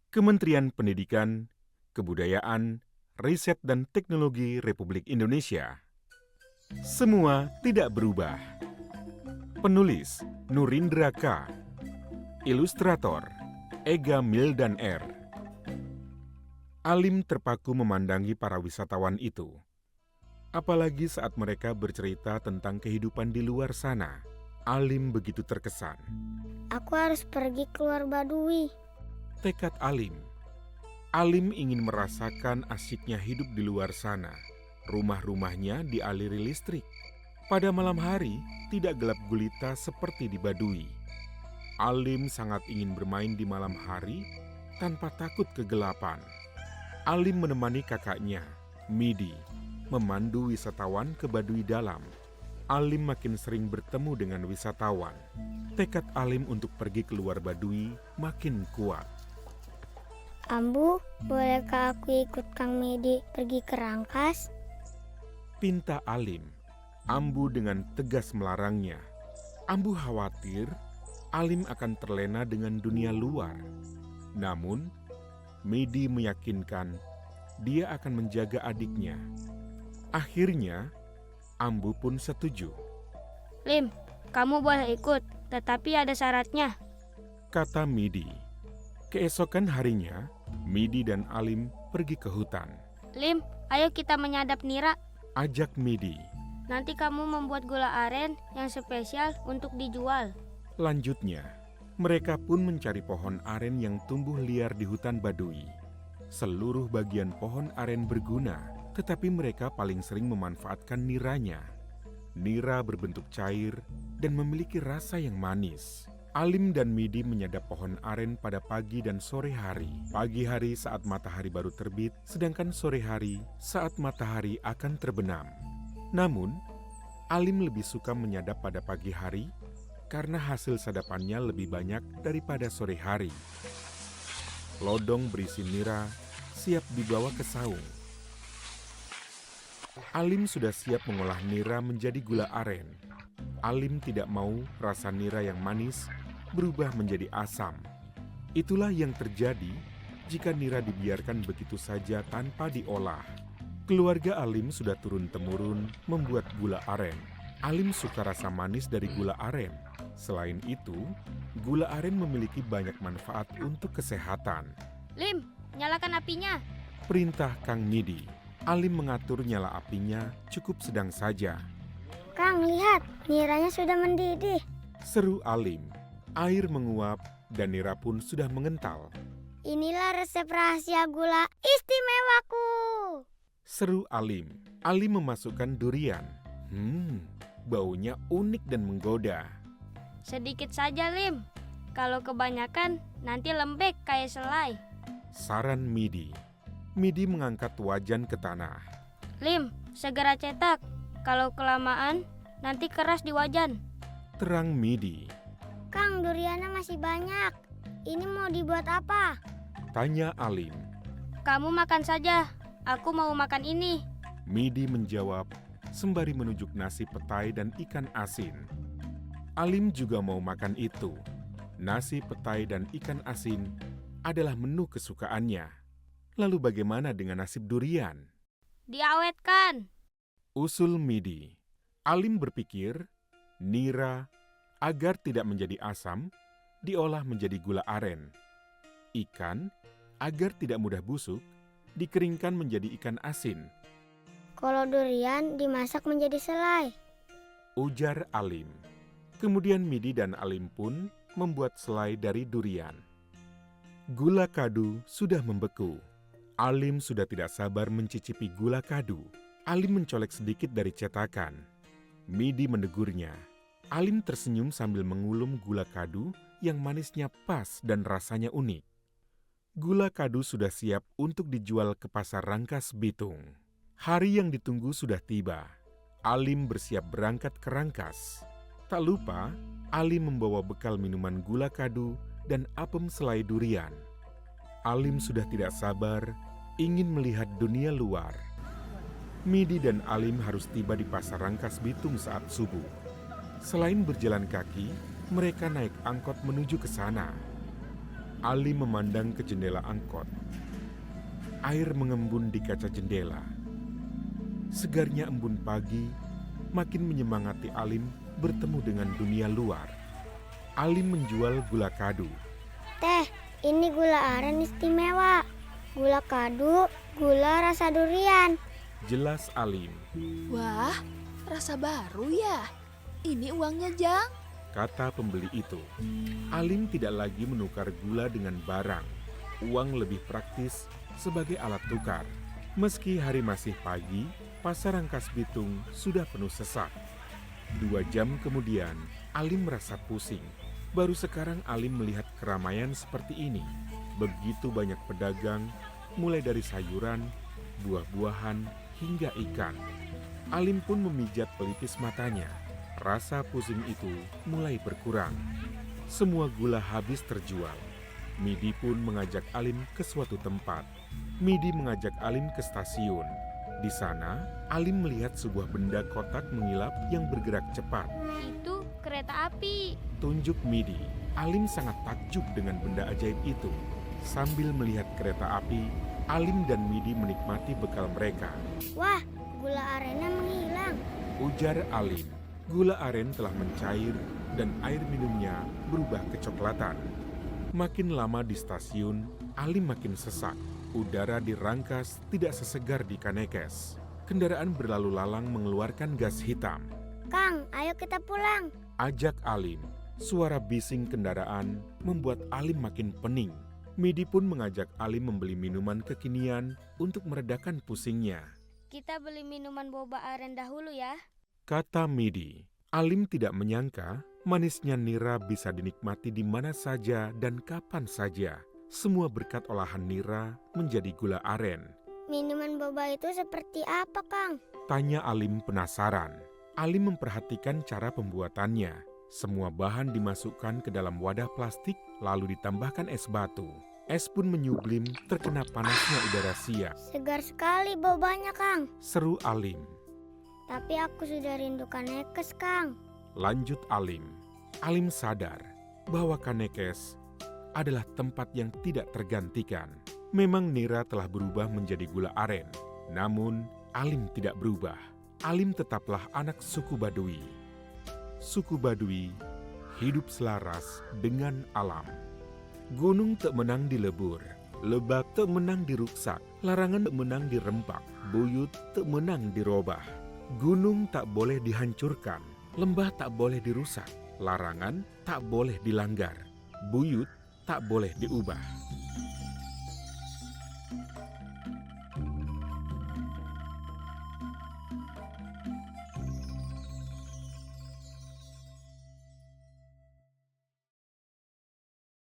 Kementerian Pendidikan, Kebudayaan, Riset dan Teknologi Republik Indonesia. Semua tidak berubah. Penulis Nurindra K. Ilustrator Ega Mildan R. Alim terpaku memandangi para wisatawan itu. Apalagi saat mereka bercerita tentang kehidupan di luar sana. Alim begitu terkesan. Aku harus pergi keluar Baduy. Tekad Alim. Alim ingin merasakan asyiknya hidup di luar sana. Rumah-rumahnya dialiri listrik. Pada malam hari, tidak gelap gulita seperti di Baduy. Alim sangat ingin bermain di malam hari tanpa takut kegelapan. Alim menemani kakaknya, Midi, memandu wisatawan ke Baduy dalam. Alim makin sering bertemu dengan wisatawan. Tekad Alim untuk pergi keluar Baduy makin kuat. Ambu, bolehkah aku ikut Kang Medi pergi ke Rangkas? Pinta Alim. Ambu dengan tegas melarangnya. Ambu khawatir Alim akan terlena dengan dunia luar. Namun, Medi meyakinkan dia akan menjaga adiknya. Akhirnya, Ambu pun setuju. Lim, kamu boleh ikut, tetapi ada syaratnya. Kata Medi. Keesokan harinya, Medi dan Alim pergi ke hutan. Lim, ayo kita menyadap nira. Ajak Medi. Nanti kamu membuat gula aren yang spesial untuk dijual. Lanjutnya, mereka pun mencari pohon aren yang tumbuh liar di hutan Baduy. Seluruh bagian pohon aren berguna, tetapi mereka paling sering memanfaatkan niranya. Nira berbentuk cair dan memiliki rasa yang manis. Alim dan Medi menyadap pohon aren pada pagi dan sore hari. Pagi hari saat matahari baru terbit, sedangkan sore hari saat matahari akan terbenam. Namun, Alim lebih suka menyadap pada pagi hari karena hasil sadapannya lebih banyak daripada sore hari. Lodong berisi nira siap dibawa ke saung. Alim sudah siap mengolah nira menjadi gula aren. Alim tidak mau rasa nira yang manis berubah menjadi asam. Itulah yang terjadi jika nira dibiarkan begitu saja tanpa diolah. Keluarga Alim sudah turun-temurun membuat gula aren. Alim suka rasa manis dari gula aren. Selain itu, gula aren memiliki banyak manfaat untuk kesehatan. Lim, nyalakan apinya. Perintah Kang Medi. Alim mengatur nyala apinya cukup sedang saja. Kang, lihat, niranya sudah mendidih. Seru Alim. Air menguap dan nira pun sudah mengental. Inilah resep rahasia gula istimewaku. Seru Alim. Alim memasukkan durian. Baunya unik dan menggoda. Sedikit saja, Lim. Kalau kebanyakan, nanti lembek kayak selai. Saran Medi. Medi mengangkat wajan ke tanah. Lim, segera cetak. Kalau kelamaan, nanti keras di wajan. Terang Medi. Kang, duriannya masih banyak. Ini mau dibuat apa? Tanya Alim. Kamu makan saja. Aku mau makan ini. Medi menjawab sembari menunjuk nasi petai dan ikan asin. Alim juga mau makan itu. Nasi petai dan ikan asin adalah menu kesukaannya. Lalu bagaimana dengan nasib durian? Diawetkan. Usul Medi. Alim berpikir, nira agar tidak menjadi asam, diolah menjadi gula aren. Ikan, agar tidak mudah busuk, dikeringkan menjadi ikan asin. Kalau durian dimasak menjadi selai. Ujar Alim. Kemudian Medi dan Alim pun membuat selai dari durian. Gula kadu sudah membeku. Alim sudah tidak sabar mencicipi gula kadu. Alim mencolek sedikit dari cetakan. Medi menegurnya. Alim tersenyum sambil mengulum gula kadu yang manisnya pas dan rasanya unik. Gula kadu sudah siap untuk dijual ke pasar Rangkas Bitung. Hari yang ditunggu sudah tiba. Alim bersiap berangkat ke Rangkas. Tak lupa, Alim membawa bekal minuman gula kadu dan apem selai durian. Alim sudah tidak sabar, ingin melihat dunia luar. Medi dan Alim harus tiba di pasar Rangkas Bitung saat subuh. Selain berjalan kaki, mereka naik angkot menuju ke sana. Alim memandang ke jendela angkot. Air mengembun di kaca jendela. Segarnya embun pagi makin menyemangati Alim bertemu dengan dunia luar. Alim menjual gula kadu. Teh, ini gula aren istimewa. Gula kadu, gula rasa durian. Jelas Alim, Wah, rasa baru ya? Ini uangnya, Jang. kata pembeli itu. Alim tidak lagi menukar gula dengan barang. Uang lebih praktis sebagai alat tukar. Meski hari masih pagi, pasar Rangkas Bitung sudah penuh sesak. 2 jam kemudian, Alim merasa pusing. Baru sekarang Alim melihat keramaian seperti ini. Begitu banyak pedagang, mulai dari sayuran, buah-buahan, hingga ikan. Alim pun memijat pelipis matanya. Rasa pusing itu mulai berkurang. Semua gula habis terjual. Midi pun mengajak Alim ke suatu tempat. Midi mengajak Alim ke stasiun. Di sana, Alim melihat sebuah benda kotak mengilap yang bergerak cepat. Itu kereta api. Tunjuk Midi. Alim sangat takjub dengan benda ajaib itu. Sambil melihat kereta api, Alim dan Midi menikmati bekal mereka. Wah, gula arennya menghilang. Ujar Alim. Gula aren telah mencair dan air minumnya berubah kecoklatan. Makin lama di stasiun, Alim makin sesak. Udara di Rangkas tidak sesegar di Kanekes. Kendaraan berlalu lalang mengeluarkan gas hitam. Kang, ayo kita pulang. Ajak Alim. Suara bising kendaraan membuat Alim makin pening. Midi pun mengajak Alim membeli minuman kekinian untuk meredakan pusingnya. Kita beli minuman boba aren dahulu ya. Kata Midi. Alim tidak menyangka manisnya nira bisa dinikmati di mana saja dan kapan saja. Semua berkat olahan nira menjadi gula aren. Minuman boba itu seperti apa, Kang? Tanya Alim penasaran. Alim memperhatikan cara pembuatannya. Semua bahan dimasukkan ke dalam wadah plastik lalu ditambahkan es batu. Es pun menyublim terkena panasnya udara siang. Segar sekali bobanya, Kang. Seru Alim. Tapi aku sudah rindu Kanekes, Kang. Lanjut Alim. Alim sadar bahwa Kanekes adalah tempat yang tidak tergantikan. Memang nira telah berubah menjadi gula aren. Namun Alim tidak berubah. Alim tetaplah anak suku Baduy. Suku Baduy hidup selaras dengan alam. Gunung tak menang di lebur, lebak tak menang di ruksak, larangan tak menang di rempak, buyut tak menang di robah. Gunung tak boleh dihancurkan, lembah tak boleh dirusak, larangan tak boleh dilanggar, buyut tak boleh diubah.